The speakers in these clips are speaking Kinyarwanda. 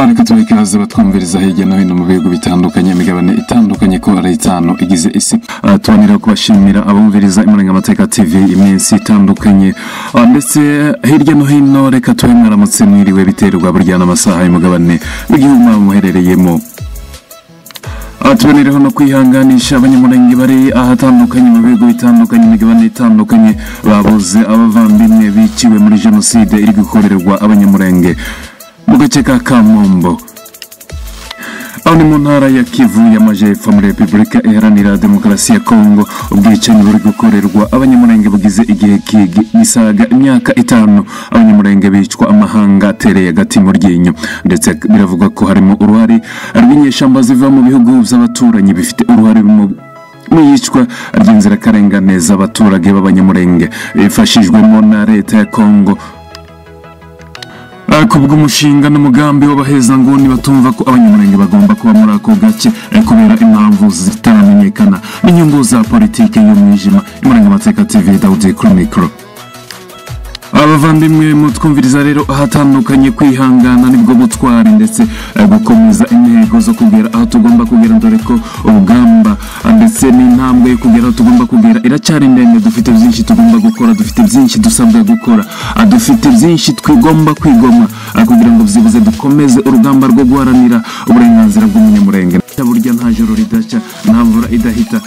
Ariko tubikaze batwumviriza hirya no hino mu bihugu bitandukanye imigabane itandukanye ko ari itanu igize isi. Tubanira kubashimira abumviriza Imurengamateka TV iminsi itandukanye ndetse hirya no hino. Reka tuhe mwaramutse mwiriwe biterwa burya n'amasaha y'umugabane w'igihugu muherereyemo. Tubonereho no kwihanganisha abanyamurenge bari ahatandukanye mu bihugu bitandukanye imigabane itandukanye babuze abavandimwe biciwe muri jenoside iri gukorerwa abanyamurenge mu gace ka Kamombo, aho ni mu ntara ya Kivu y'Amajyepfo muri Repubulika Iharanira Demokarasi ya Kongo. Ubwicanyi buri gukorerwa abanyamurenge bugize igihe gisaga imyaka 5 abanyamurenge bicwa amahanga atereye agati mu ryinyo, ndetse biravuga ko harimo uruhare rw'inyeshyamba ziva mu bihugu by'abaturanyi bifite uruhare mu yicwa ry'inzirakarengane z'abaturage b'abanyamurenge bifashijwemo na leta ya Kongo kubw'umushinga n'umugambi w'abahezanguni batumva ko abanyamurenge bagomba kuba muri ako gace kubera impamvu zitaramenyekana n'inyungu za politike y'umwijima. Imurengamateka TV, Daudi kuri mikoro. Abavandimwe mutwumviriza rero ahatandukanye, kwihangana nibwo butwari ndetse gukomeza intego zo kugera aho tugomba kugera, dore ko urugamba ndetse n'intambwe yo kugera aho tugomba kugera iracyari ndende. Dufite byinshi tugomba gukora, dufite byinshi dusabwa gukora, dufite byinshi twigomba kwigomwa kugira ngo byibuze dukomeze urugamba rwo guharanira uburenganzira bw'umunyamurenge. Burya nta joro ridacya, nta mvura idahita.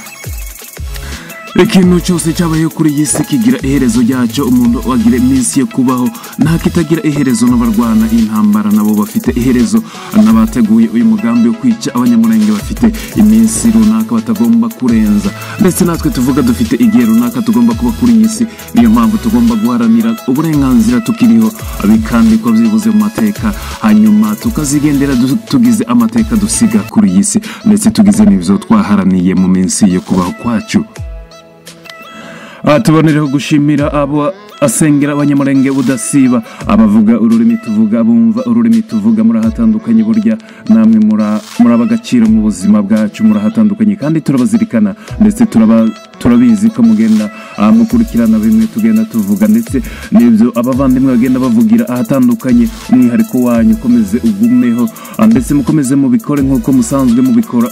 Ikintu cyose cyabayeho kuri iyi si kigira iherezo ryacyo. Umuntu wagira iminsi yo kubaho nta kitagira iherezo. N'abarwana intambara nabo bafite iherezo, n'abateguye uyu mugambi wo kwica abanyamurenge bafite iminsi runaka batagomba kurenza, ndetse natwe tuvuga dufite igihe runaka tugomba kuba kuri iyi si. Niyo mpamvu tugomba guharanira uburenganzira tukiriho, bikandikwa byibuze mu mateka, hanyuma tukazigendera tugize amateka dusiga kuri iyi si, ndetse tugize n'ibyo twaharaniye mu minsi yo kubaho kwacu. Tubonereho gushimira abo asengera abanyamurenge budasiba, abavuga ururimi tuvuga, abumva ururimi tuvuga. Muri ahatandukanye burya namwe muri abagaciro mu buzima bwacu, muri ahatandukanye kandi turabazirikana, ndetse turabizi ko mugenda mukurikirana bimwe tugenda tuvuga, ndetse n'ibyo abavandimwe bagenda bavugira ahatandukanye. Umwihariko wanyu ukomeze ugumeho, ndetse mukomeze mubikore nk'uko musanzwe mubikora.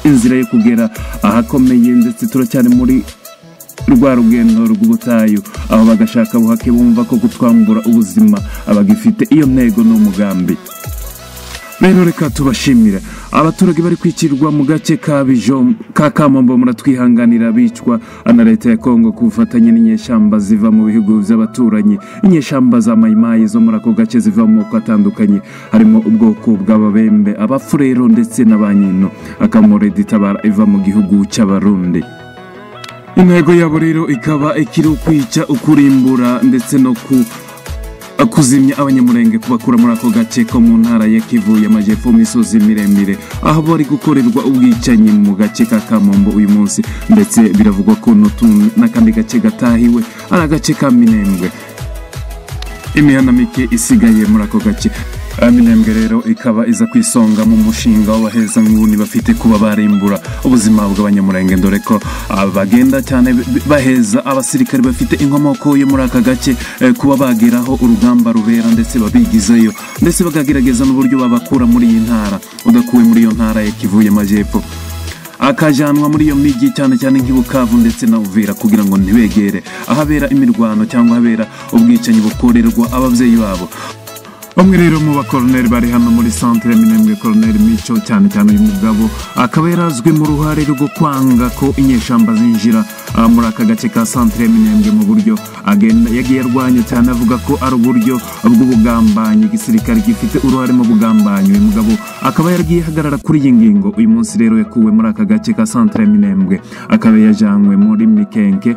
Inzira yo kugera ahakomeye, ndetse turacyari muri rwa rugendo rw'ubutayu, aho bagashaka buhake bumva ko gutwambura ubuzima abagifite iyo ntego n'umugambi. Rero reka tubashimire abaturage bari kwicirwa mu gace ka Kamombo. Muratwihanganira bicwa na leta ya Kongo ku bufatanye n'inyeshyamba ziva mu bihugu by'abaturanyi. Inyeshyamba za Mayimayi zo muri ako gace ziva mu moko atandukanye, harimo ubwoko bw'Ababembe, Abafurero ndetse n'Abanyino. Akamore ditabara iva mu gihugu cy'Abarundi. Intego yabo rero ikaba ikiri ukwica, ukurimbura ndetse no kuzimya abanyamurenge, kubakura muri ako gace ko mu ntara ya Kivu y'Amajyepfo mu misozi miremire, aho bari gukorerwa ubwicanyi mu gace ka Kamombo uyu munsi. Ndetse biravugwa ko n'akandi gace gatahiwe ari agace ka Minembwe. Imihana mike isigaye muri ako gace. Minembwe rero ikaba iza kwisonga mu mushinga w'abahezanguni bafite kuba barimbura ubuzima bw'abanyamurenge, dore ko bagenda cyane baheza abasirikare bafite inkomoko yo muri aka gace kuba bageraho urugamba rubera, ndetse babigizeyo, ndetse bagagerageza n'uburyo babakura muri iyi ntara, udakuwe muri iyo ntara ya Kivu y'Amajyepfo akajanwa muri iyo migi cyane cyane nk'Ibukavu ndetse na Uvira, kugira ngo ntibegere ahabera imirwano cyangwa ahabera ubwicanyi bukorerwa ababyeyi babo. Bamwe rero mu bakoloneli bari hano muri centre ya Minembwe, Koloneli Mico cyane cyane uyu mugabo akaba yarazwe mu ruhare rwo kwanga ko inyeshyamba zinjira muri aka gace ka centre ya Minembwe mu buryo yagiye arwanya cyane, avuga ko ari uburyo bw'ubugambanyi, igisirikare gifite uruhare mu bugambanyi. Uyu mugabo akaba yaragiye hagarara kuri iyi ngingo. Uyu munsi rero yakuwe muri aka gace ka centre ya Minembwe, akaba yajanywe muri Mikenke,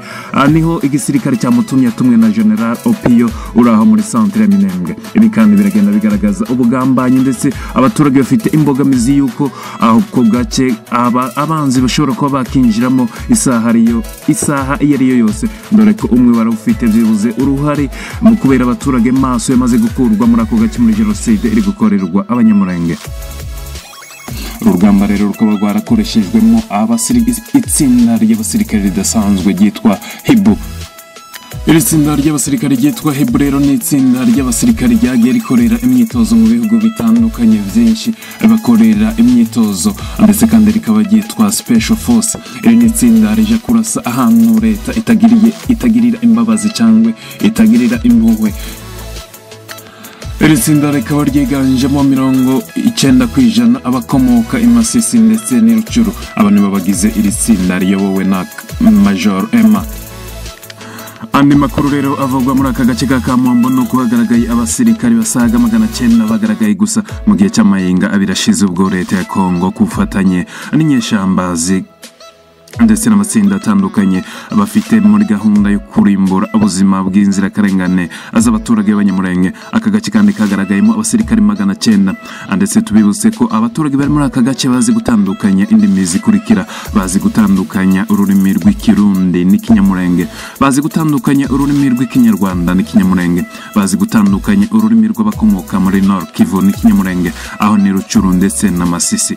niho igisirikare cyamutumye atumwe na General Opio uraho muri centre ya Minembwe. Ibi kandi biragenda bigaragaza ubugambanyi, ndetse abaturage bafite imbogamizi yuko aho ko gace abanzi bashobora kuba bakinjiramo isaha iyo ari yo yose, dore ko umwe wari ufite byibuze uruhare mu kubera abaturage maso yamaze gukurwa muri ako gace muri jenoside iri gukorerwa abanyamurenge. Urugamba rero rukaba rwarakoreshejwemo itsinda ry'abasirikare ridasanzwe ryitwa Hibu. Iri tsinda ry'abasirikare ryitwa Hebrero ni itsinda ry'abasirikare ryagiye rikorera imyitozo mu bihugu bitandukanye byinshi bakorera imyitozo ndetse kandi rikaba ryitwa Special Force. Iri ni itsinda rije kurasa ahantu leta itagirira imbabazi cyangwa itagirira impuhwe. Iri tsinda rikaba ryiganjemo 90% abakomoka i Masisi ndetse n'i Rucuru. Aba nibo bagize iri tsinda riyobowe na Major Emma. Andi makuru rero avugwa muri aka gace ka Kamombo no kuhagaragaye abasirikari basaga 900 bagaragaye gusa mu gihe cy'amahinga abirashize ubwo leta ya Kongo kufatanye n'inyeshambazi ndetse n'amatsinda atandukanye bafite muri gahunda yo kurimbura ubuzima bw'inzirakarengane az'abaturage b'Abanyamulenge. Aka gace kandi kagaragayemo abasirikari 900 ndetse tubibutse ko abaturage bari muri aka gace bazi gutandukanya indimi zikurikira: bazi gutandukanya ururimi rw'Ikirundi n'Ikinyamulenge, bazi gutandukanya ururimi rw'Ikinyarwanda n'Ikinyamulenge, bazi gutandukanya ururimi rw'abakomoka muri Nord Kivu n'Ikinyamulenge aho ni Rucuru ndetse na Masisi.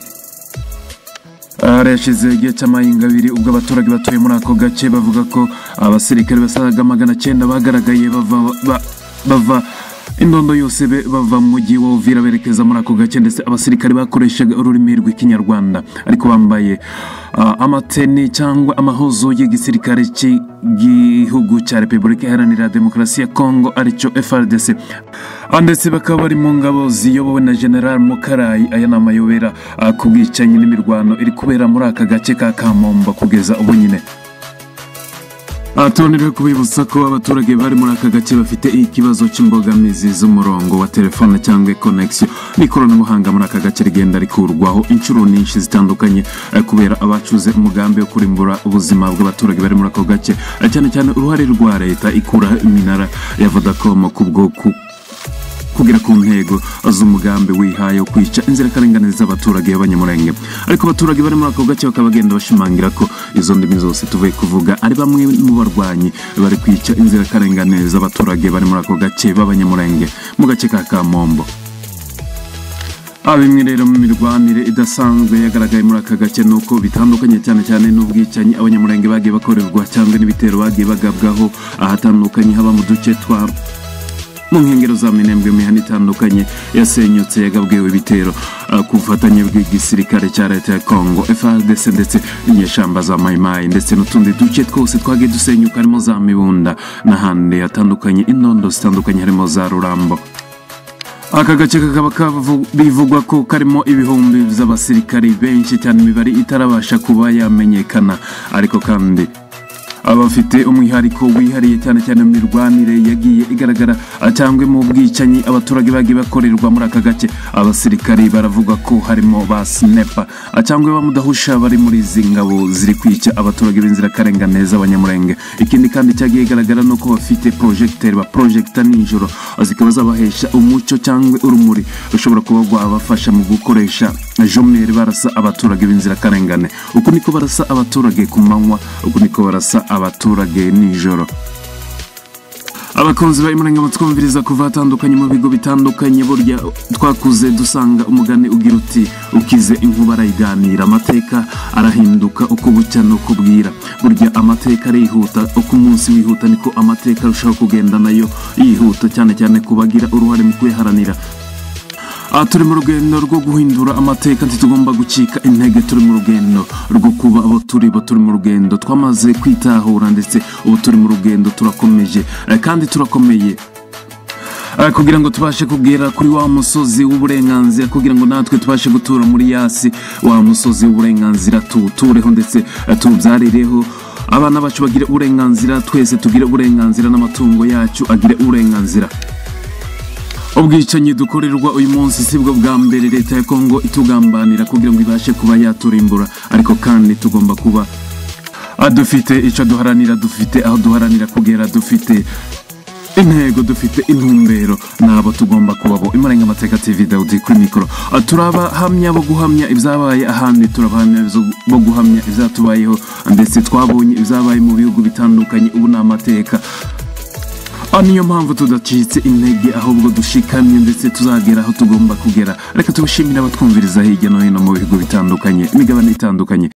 Arashize igihe cy'amahinga abiri ubwo abaturage batuye muri ako gace bavuga ko abasirikare basaga 900 bagaragaye bava indondo yose bava mu mujyi wa Uvira berekeza muri ako gace, ndetse abasirikare bakoreshaga ururimi rw'Ikinyarwanda ariko bambaye amateni cyangwa amahozo y'igisirikare cy'igihugu cya Repubulika Iharanira Demokarasi ya Kongo aricyo FARDC, ndetse bakaba bari mu ngabo ziyobowe na General Mukarayi. Aya ni amayobera ku bwicanyi n'imirwano iri kubera muri aka gace ka Kamombo kugeza ubu nyine. Atonere kubibutsa ko abaturage bari muri aka gace bafite ikibazo cy'imbogamizi z'umurongo wa telefone cyangwa connection n'ikoranabuhanga muri aka gace rigenda rikurwaho inshuro nyinshi zitandukanye kubera abacuze umugambi wo kurimbura ubuzima bw'abaturage bari muri ako gace, cyane cyane uruhare rwa leta ikura iminara ya Vodacom kubwo kugira ku ntego z'umugambi wihaye kwica inzirakarengane z'abaturage b'Abanyamulenge. Ariko abaturage bari muri ako gace bakabagenda bashimangira ko izo ndimi zose tuvuye kuvuga ari bamwe mu barwanyi bari kwica inzirakarengane z'abaturage bari muri ako gace b'Abanyamulenge mu gace ka Kamombo. Abimwe rero mu mirwanire idasanzwe yagaragaye muri aka gace nuko bitandukanye cyane n'ubwicanyi Abanyamulenge bagiye bakorerwa cyangwa n'ibitero bagiye bagabwaho ahatandukanye haba mu duce twa mu nkengero za Minembwe mihana itandukanye yasenyutse yagabwewe ibitero ku bufatanye bw'igisirikare cya leta ya Kongo FARDC ndetse n'inyeshamba za Maimai ndetse n'utundi duce twose twagiye dusenyuka harimo za Mibunda n'ahandi hatandukanye indondo zitandukanye harimo za Rurambo. Aka gace kakaba bivugwa ko karimo ibihumbi by'abasirikari benshi cyane, imibare itarabasha kuba yamenyekana, ariko kandi abafite umwihariko wihariye cyane mu mirwanire yagiye igaragara cyangwa mu bwicanyi abaturage bagiye bakorerwa muri aka gace. Abasirikari baravuga ko harimo ba sniper cyangwa bamudahusha bari muri izi ngabo ziri kwica abaturage b'inzirakarengane z'Abanyamulenge. Ikindi kandi cyagiye igaragara nuko bafite projector nijoro zikaba zabahesha umucyo cyangwa urumuri rushobora kuba rwabafasha mu gukoresha jomeri barasa abaturage b'inzirakarengane. Uko niko barasa abaturage ku manywa, uko niko barasa abaturage nijoro. Abakunzi b'Imulenge mutwumviriza kuva hatandukanye mu bigo bitandukanye, burya twakuze dusanga umugani ugira uti ukize inkuba arayiganira. Amateka arahinduka uko bucya nuko bwira, burya amateka arihuta, uko umunsi wihuta niko amateka arushaho kugenda nayo yihuta, cyane kubagira uruhare mu kuyaharanira. Turi mu rugendo rwo guhindura amateka, ntitugomba gucika intege. Turi mu rugendo rwo kuba abo turi mu rugendo twamaze kwitahura, ndetse ubu turi mu rugendo turakomeje kandi turakomeye kugira ngo tubashe kugera kuri wa musozi w'uburenganzira, kugira ngo natwe tubashe gutura muri yasi wa musozi w'uburenganzira, tuwutureho ndetse tubyarireho abana bacu bagire uburenganzira, twese tugire uburenganzira, n'amatungo yacu agire uburenganzira. Ubwicanyi dukorerwa uyu munsi sibwo bwa mbere leta ya Kongo itugambanira kugira ngo ibashe kuba yaturimbura, ariko kandi tugomba kuba dufite icyo duharanira, dufite aho duharanira kugera, dufite intego, dufite intumbero, nabo tugomba kubabo. Imulenge Amateka TV, Daudi kuri mikoro. Turabahamya bo guhamya ibyabaye ahandi, turabahamya bo guhamya ibyatubayeho, ndetse twabonye ibyabaye mu bihugu bitandukanye. Ubu ni amateka, niyo mpamvu tudacitse intege, ahubwo dushikamye ndetse tuzagera aho tugomba kugera. Reka tubishimire abatwumviriza hirya no hino mu bihugu bitandukanye, imigabane itandukanye.